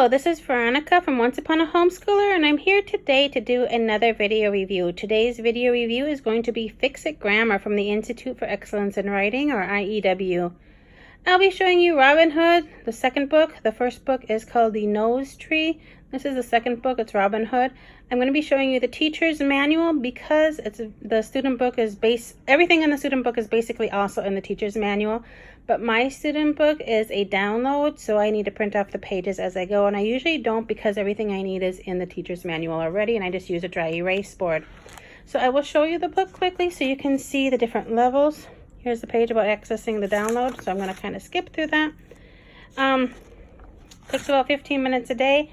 Hello, this is Veronica from Once Upon a Homeschooler, and I'm here today to do another video review. Today's video review is going to be Fix It Grammar from the Institute for Excellence in Writing, or IEW. I'll be showing you Robin Hood, the second book. The first book is called The Nose Tree. This is the second book. It's Robin Hood. I'm going to be showing you the teacher's manual because the student book is everything in the student book is basically also in the teacher's manual. But my student book is a download, so I need to print off the pages as I go. And I usually don't because everything I need is in the teacher's manual already, and I just use a dry erase board. So I will show you the book quickly so you can see the different levels. Here's the page about accessing the download, so I'm going to kind of skip through that. Takes about 15 minutes a day.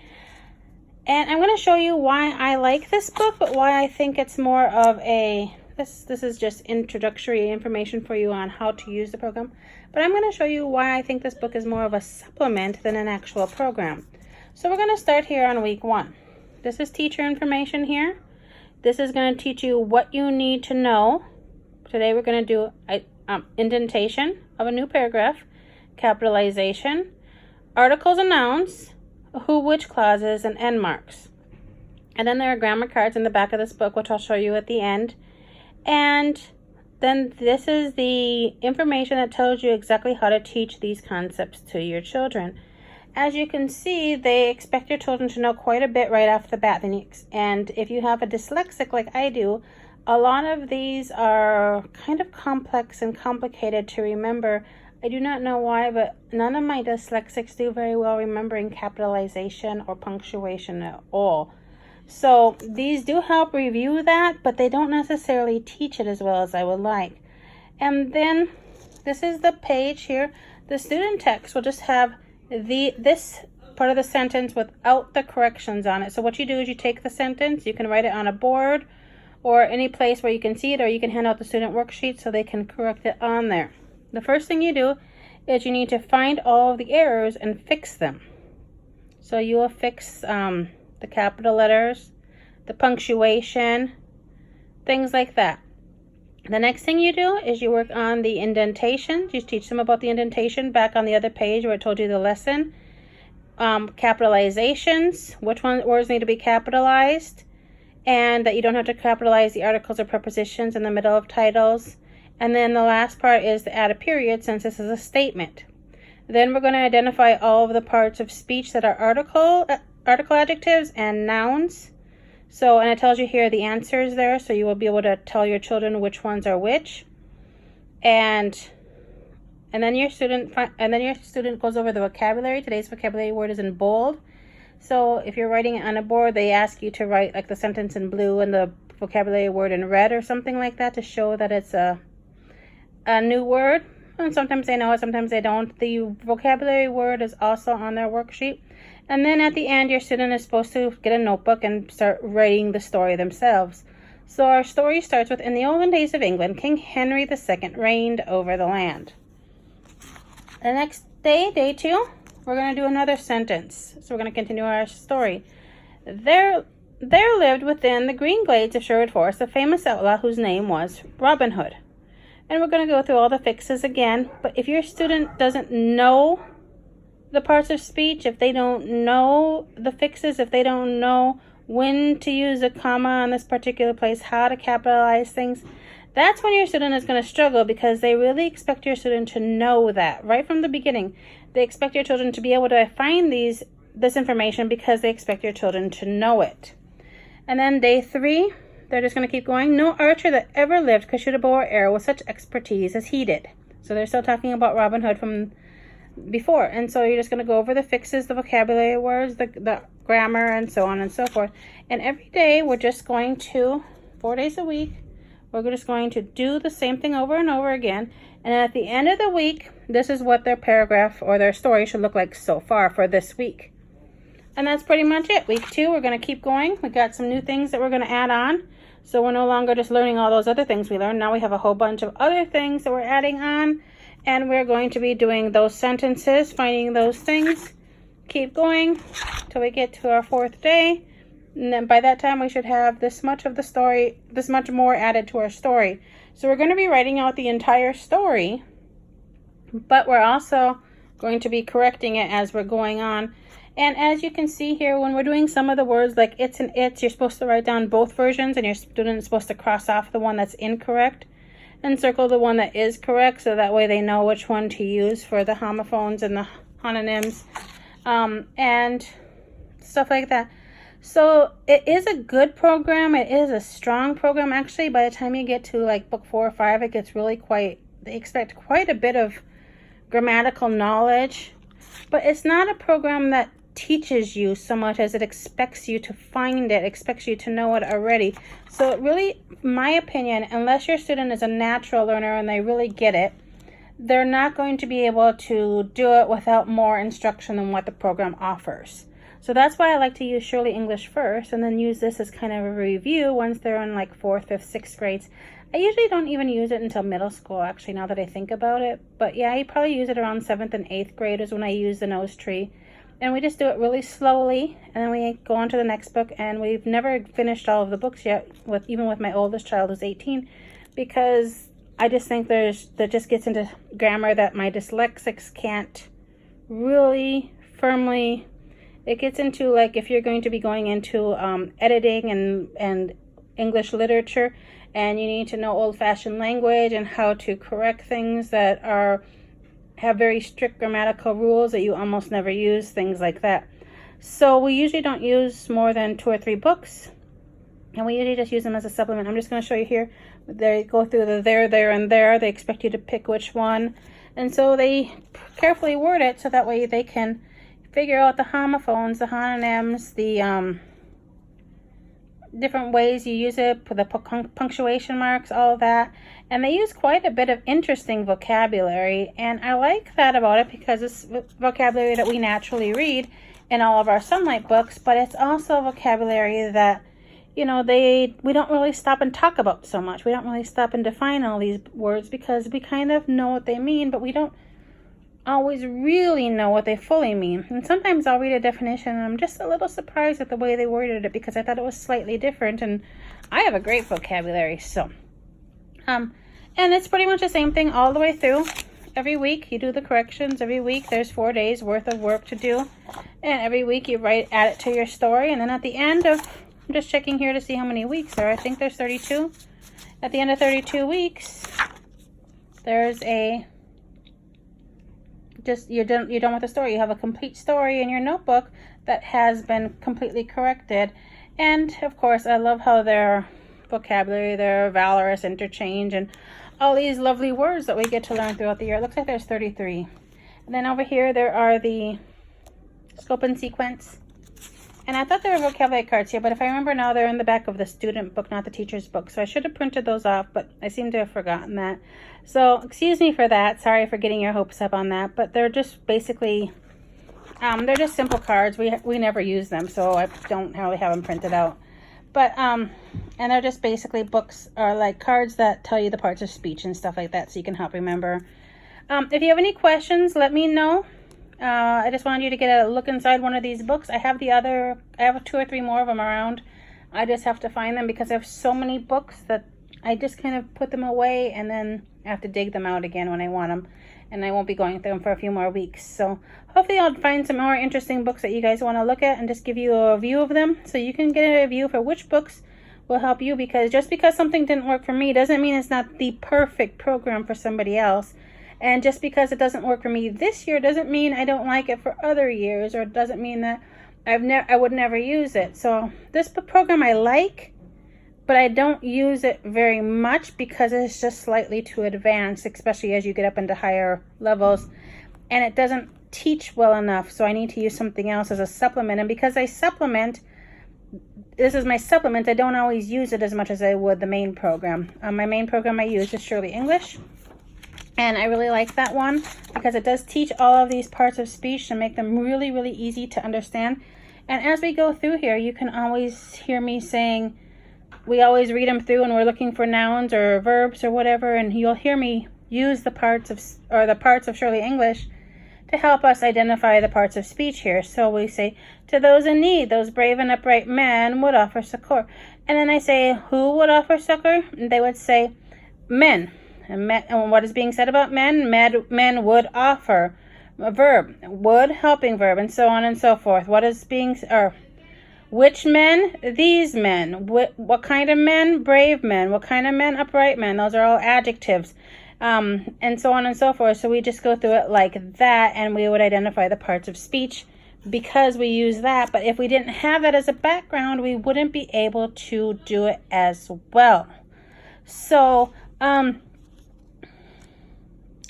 And I'm going to show you why I like this book, but why I think it's more of a... This is just introductory information for you on how to use the program. But I'm going to show you why I think this book is more of a supplement than an actual program. So we're going to start here on week 1. This is teacher information here. This is going to teach you what you need to know. Today we're going to do indentation of a new paragraph, capitalization, articles and nouns, who, which clauses, and end marks. And then there are grammar cards in the back of this book, which I'll show you at the end. And then this is the information that tells you exactly how to teach these concepts to your children. As you can see, they expect your children to know quite a bit right off the bat. And if you have a dyslexic like I do, a lot of these are kind of complex and complicated to remember. I do not know why, but none of my dyslexics do very well remembering capitalization or punctuation at all. So these do help review that, but they don't necessarily teach it as well as I would like. And then this is the page here. The student text will just have this part of the sentence without the corrections on it. So what you do is you take the sentence, you can write it on a board or any place where you can see it, or you can hand out the student worksheet so they can correct it on there. The first thing you do is you need to find all of the errors and fix them. So you will fix the capital letters, the punctuation, things like that. The next thing you do is you work on the indentation. You teach them about the indentation back on the other page where I told you the lesson. Capitalizations, which words need to be capitalized, and that you don't have to capitalize the articles or prepositions in the middle of titles. And then the last part is to add a period since this is a statement. Then we're going to identify all of the parts of speech that are article adjectives and nouns. So, and it tells you here the answers there, so you will be able to tell your children which ones are which. And then your student goes over the vocabulary. Today's vocabulary word is in bold. So if you're writing it on a board, they ask you to write like the sentence in blue and the vocabulary word in red or something like that to show that it's a new word. And sometimes they know it, sometimes they don't. The vocabulary word is also on their worksheet. And then at the end, your student is supposed to get a notebook and start writing the story themselves. So our story starts with, in the olden days of England, King Henry II reigned over the land. The next day, day 2, we're going to do another sentence. So we're going to continue our story. There lived within the green glades of Sherwood Forest a famous outlaw whose name was Robin Hood. And we're going to go through all the fixes again. But if your student doesn't know the parts of speech, if they don't know the fixes, if they don't know when to use a comma on this particular place, how to capitalize things, that's when your student is going to struggle, because they really expect your student to know that right from the beginning. They expect your children to be able to find this information because they expect your children to know it. And then day 3, they're just going to keep going. No archer that ever lived could shoot a bow or arrow with such expertise as he did. So they're still talking about Robin Hood from before. And so you're just going to go over the fixes, the vocabulary words, the grammar, and so on and so forth. And every day we're just going to, 4 days a week, we're just going to do the same thing over and over again. And at the end of the week, this is what their paragraph or their story should look like so far for this week. And that's pretty much it. Week 2, we're going to keep going. We got some new things that we're going to add on. So we're no longer just learning all those other things we learned. Now we have a whole bunch of other things that we're adding on. And we're going to be doing those sentences, finding those things. Keep going till we get to our 4th day. And then by that time, we should have this much of the story, this much more added to our story. So we're going to be writing out the entire story. But we're also going to be correcting it as we're going on. And as you can see here, when we're doing some of the words like it's and its, you're supposed to write down both versions, and your student is supposed to cross off the one that's incorrect and circle the one that is correct, so that way they know which one to use for the homophones and the homonyms, and stuff like that. So it is a good program. It is a strong program. Actually, by the time you get to like book 4 or 5, it gets really they expect quite a bit of grammatical knowledge. But it's not a program that teaches you so much as it expects you to find it, expects you to know it already. So it really, in my opinion, unless your student is a natural learner and they really get it, they're not going to be able to do it without more instruction than what the program offers. So that's why I like to use Shirley English first, and then use this as kind of a review once they're in like 4th, 5th, 6th grades. I usually don't even use it until middle school, actually, now that I think about it. But yeah, I probably use it around 7th and 8th grade is when I use the nose tree. And we just do it really slowly, and then we go on to the next book. And we've never finished all of the books yet, even with my oldest child who's 18, because I just think that just gets into grammar that my dyslexics can't really firmly. It gets into, like, if you're going to be going into editing and English literature, and you need to know old-fashioned language and how to correct things that have very strict grammatical rules that you almost never use, things like that. So we usually don't use more than 2 or 3 books, and we usually just use them as a supplement. I'm just going to show you here. They go through the there, and there. They expect you to pick which one, and so they carefully word it so that way they can figure out the homophones, the homonyms, the different ways you use it, the punctuation marks, all of that. And they use quite a bit of interesting vocabulary, and I like that about it because it's vocabulary that we naturally read in all of our Sunlight books, but it's also vocabulary that, you know, we don't really stop and talk about so much. We don't really stop and define all these words because we kind of know what they mean, but we don't always really know what they fully mean. And sometimes I'll read a definition and I'm just a little surprised at the way they worded it because I thought it was slightly different, and I have a great vocabulary. So and it's pretty much the same thing all the way through. Every week you do the corrections. Every week there's 4 days worth of work to do, and every week you add it to your story. And then at the end of, I'm just checking here to see how many weeks there are. I think there's 32. At the end of 32 weeks, there's you're done with the story. You have a complete story in your notebook that has been completely corrected. And of course, I love how their vocabulary, their valorous interchange, and all these lovely words that we get to learn throughout the year. It looks like there's 33. And then over here there are the scope and sequence. And I thought there were vocabulary cards here, but if I remember now, they're in the back of the student book, not the teacher's book. So I should have printed those off, but I seem to have forgotten that. So excuse me for that. Sorry for getting your hopes up on that. But they're just basically, they're just simple cards. We never use them, so I don't really have them printed out. But, and they're just basically books, or like cards that tell you the parts of speech and stuff like that, so you can help remember. If you have any questions, let me know. I just wanted you to get a look inside one of these books. I have 2 or 3 more of them around. I just have to find them because I have so many books that I just kind of put them away, and then I have to dig them out again when I want them. And I won't be going through them for a few more weeks. So hopefully I'll find some more interesting books that you guys want to look at and just give you a view of them, so you can get a view for which books will help you. Because just because something didn't work for me doesn't mean it's not the perfect program for somebody else. And just because it doesn't work for me this year doesn't mean I don't like it for other years, or it doesn't mean that I would never use it. So this program I like, but I don't use it very much because it's just slightly too advanced, especially as you get up into higher levels, and it doesn't teach well enough. So I need to use something else as a supplement. And because this is my supplement, I don't always use it as much as I would the main program. My main program I use is Shirley English. And I really like that one because it does teach all of these parts of speech to make them really, really easy to understand. And as we go through here, you can always hear me saying, we always read them through and we're looking for nouns or verbs or whatever, and you'll hear me use the parts of Shirley English to help us identify the parts of speech here. So we say, to those in need, those brave and upright men would offer succor. And then I say, who would offer succor? And they would say, men. And what is being said about men? Men would offer. A verb, would, helping verb, and so on and so forth. What is being, or which men? These men. What kind of men? Brave men. What kind of men? Upright men. Those are all adjectives. And so on and so forth. So we just go through it like that, and we would identify the parts of speech because we use that. But if we didn't have that as a background, we wouldn't be able to do it as well. So, I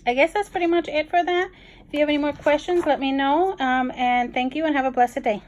guess that's pretty much it for that. If you have any more questions, let me know. And thank you, and have a blessed day.